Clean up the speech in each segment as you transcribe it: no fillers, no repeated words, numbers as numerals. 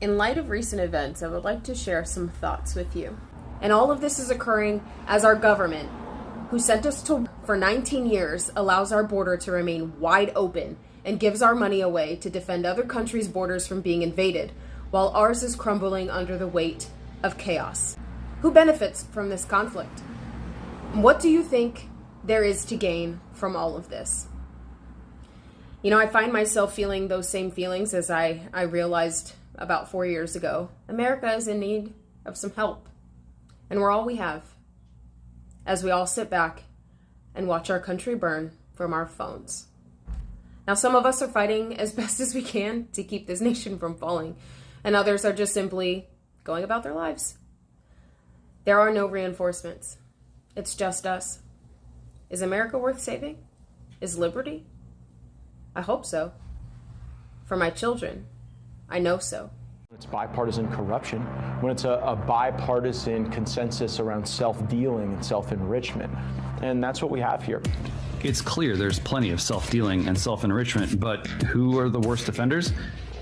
In light of recent events, I would like to share some thoughts with you. And all of this is occurring as our government, who sent us to war for 19 years, allows our border to remain wide open and gives our money away to defend other countries' borders from being invaded, while ours is crumbling under the weight of chaos. Who benefits from this conflict? What do you think there is to gain from all of this? You know, I find myself feeling those same feelings as I realized about 4 years ago. America is in need of some help, and we're all we have as we all sit back and watch our country burn from our phones. Now, some of us are fighting as best as we can to keep this nation from falling, and others are just simply going about their lives. There are no reinforcements. It's just us. Is America worth saving? Is liberty? I hope so. For my children, I know so. It's bipartisan corruption, when it's a bipartisan consensus around self-dealing and self-enrichment. And that's what we have here. It's clear there's plenty of self-dealing and self-enrichment, but who are the worst offenders?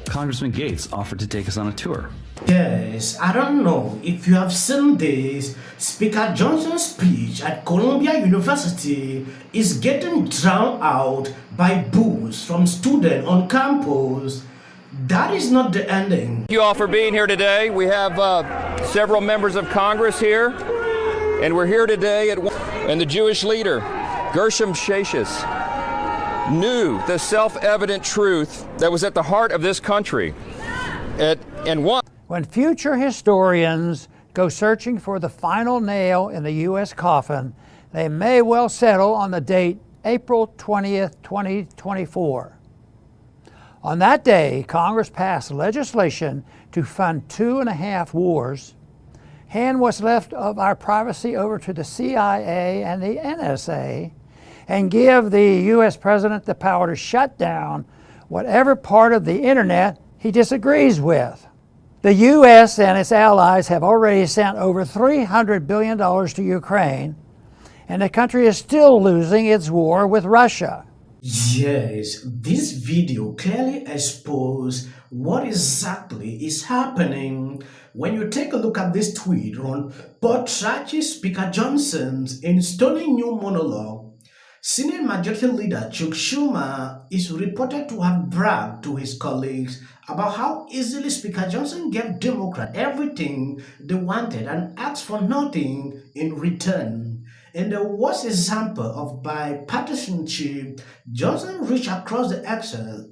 Congressman Gates offered to take us on a tour. Yes, I don't know if you have seen this. Speaker Johnson's speech at Columbia University is getting drowned out by boos from students on campus. That is not the ending. Thank you all for being here today. We have several members of Congress here, and we're here today and the Jewish leader, Gershom Shashis, knew the self-evident truth that was at the heart of this country. When future historians go searching for the final nail in the U.S. coffin, they may well settle on the date April 20th, 2024. On that day, Congress passed legislation to fund 2.5 wars, hand what's left of our privacy over to the CIA and the NSA, and give the U.S. President the power to shut down whatever part of the internet he disagrees with. The U.S. and its allies have already sent over $300 billion to Ukraine, and the country is still losing its war with Russia. Yes, this video clearly exposes what exactly is happening. When you take a look at this tweet on portraying Speaker Johnson's in stunning new monologue, Senate Majority Leader Chuck Schumer is reported to have bragged to his colleagues about how easily Speaker Johnson gave Democrats everything they wanted and asked for nothing in return. In the worst example of bipartisanship, Johnson reached across the aisle,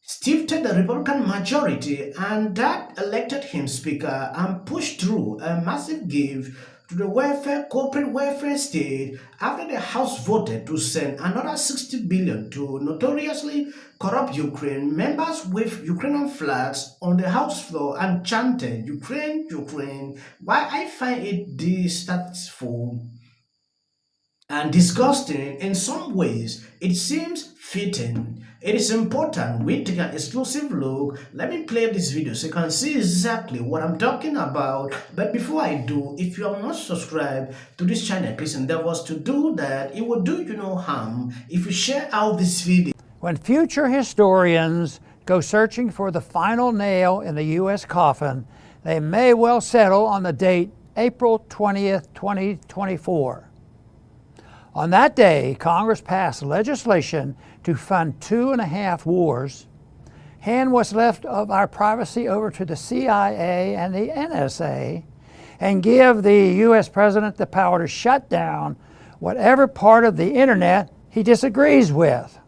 stifted the Republican majority, and that elected him Speaker, and pushed through a massive gift to the corporate welfare state after the House voted to send another $60 billion to notoriously corrupt Ukraine. Members with Ukrainian flags on the House floor and chanted, "Ukraine, Ukraine." Why I find it distasteful and disgusting in some ways, it seems fitting. It is important we take an exclusive look. Let me play this video so you can see exactly what I'm talking about. But before I do, if you are not subscribed to this channel, please endeavor to do that. It will do you no harm if you share out this video. When future historians go searching for the final nail in the U.S. coffin, they may well settle on the date April 20th, 2024. On that day, Congress passed legislation to fund 2.5 wars, hand what's left of our privacy over to the CIA and the NSA, and give the U.S. President the power to shut down whatever part of the internet he disagrees with.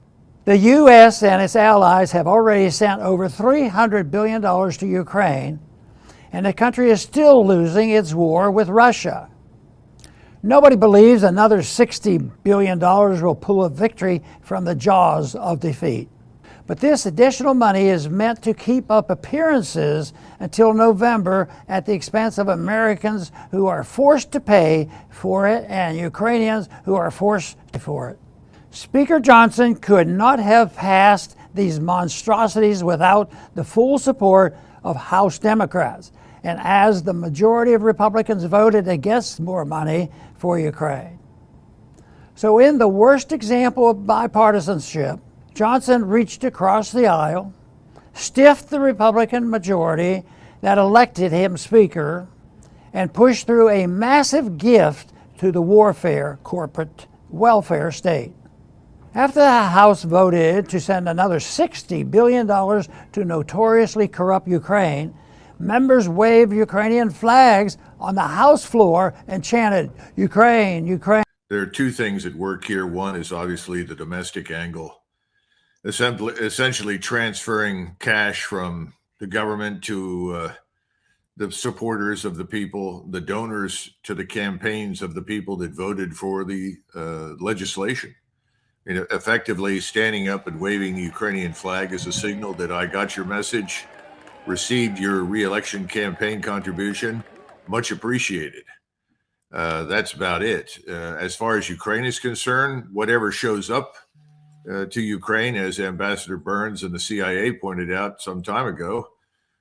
The U.S. and its allies have already sent over $300 billion to Ukraine, and the country is still losing its war with Russia. Nobody believes another $60 billion will pull a victory from the jaws of defeat. But this additional money is meant to keep up appearances until November at the expense of Americans who are forced to pay for it and Ukrainians who are forced to pay for it. Speaker Johnson could not have passed these monstrosities without the full support of House Democrats, and as the majority of Republicans voted against more money for Ukraine. So in the worst example of bipartisanship, Johnson reached across the aisle, stiffed the Republican majority, that elected him Speaker and pushed through a massive gift to the warfare corporate welfare state. After the House voted to send another $60 billion to notoriously corrupt Ukraine, members waved Ukrainian flags on the House floor and chanted, "Ukraine, Ukraine." There are two things at work here. One is obviously the domestic angle, essentially transferring cash from the government to the supporters of the people, the donors to the campaigns of the people that voted for the legislation. Effectively standing up and waving the Ukrainian flag is a signal that I got your message, received your re-election campaign contribution, much appreciated. That's about it. As far as Ukraine is concerned, whatever shows up to Ukraine, as Ambassador Burns and the CIA pointed out some time ago,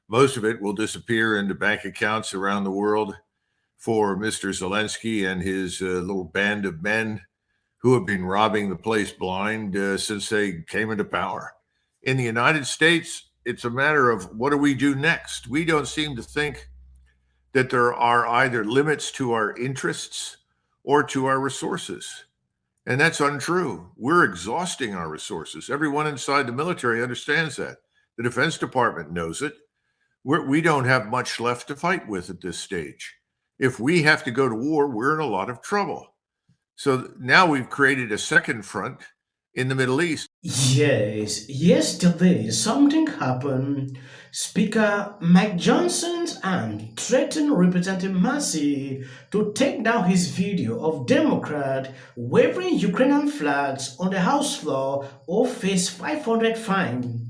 most of it will disappear into bank accounts around the world for Mr. Zelensky and his little band of men who have been robbing the place blind since they came into power. In the United States, it's a matter of what do we do next? We don't seem to think that there are either limits to our interests or to our resources. And that's untrue. We're exhausting our resources. Everyone inside the military understands that. The Defense Department knows it. We don't have much left to fight with at this stage. If we have to go to war, we're in a lot of trouble. So now we've created a second front in the Middle East. Yes, yesterday something happened. Speaker Mike Johnson's aunt threatened Representative Massey to take down his video of Democrat waving Ukrainian flags on the House floor or face 500 fine.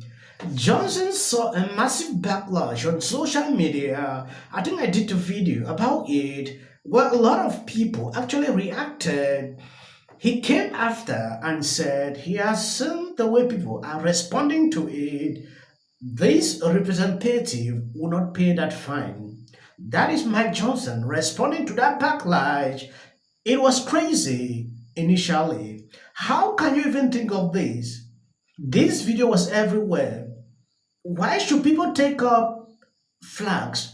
Johnson saw a massive backlash on social media. I think I did a video about it where a lot of people actually reacted. He came after and said he has seen the way people are responding to it. This representative will not pay that fine. That is Mike Johnson responding to that backlash. It was crazy initially. How can you even think of this? This video was everywhere. Why should people take up flags,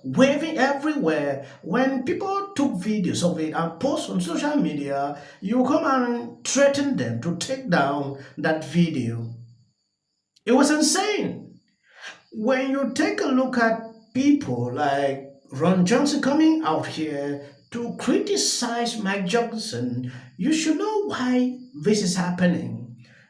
waving everywhere? When people took videos of it and post on social media, you come and threaten them to take down that video. It was insane. When you take a look at people like Ron Johnson coming out here to criticize Mike Johnson, you should know why this is happening.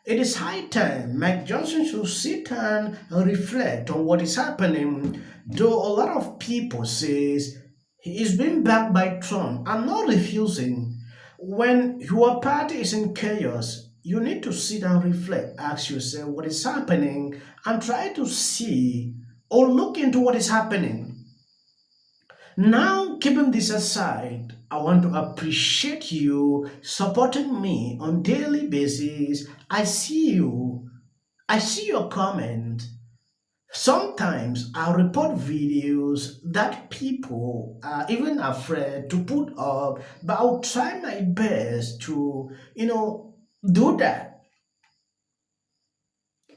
It is high time Mike Johnson should sit and reflect on what is happening. Though a lot of people says he is being backed by Trump. I'm not refusing. When your party is in chaos, you need to sit and reflect, ask yourself what is happening, and try to see or look into what is happening. Now, keeping this aside, I want to appreciate you supporting me on daily basis. I see you. I see your comment. Sometimes I report videos that people are even afraid to put up, but I'll try my best to, do that.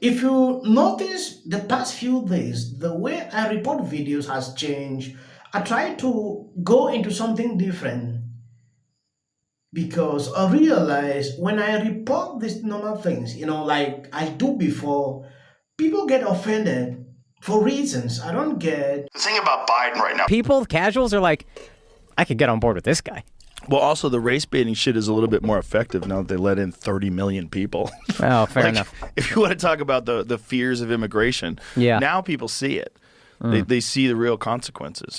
If you notice the past few days, the way I report videos has changed. I try to go into something different because I realize when I report these normal things, like I do before, people get offended for reasons I don't get. The thing about Biden right now, people, casuals are like, I could get on board with this guy. Well, also the race baiting shit is a little bit more effective now that they let in 30 million people. Oh, fair enough. If you want to talk about the fears of immigration, yeah. Now people see it. They see the real consequences.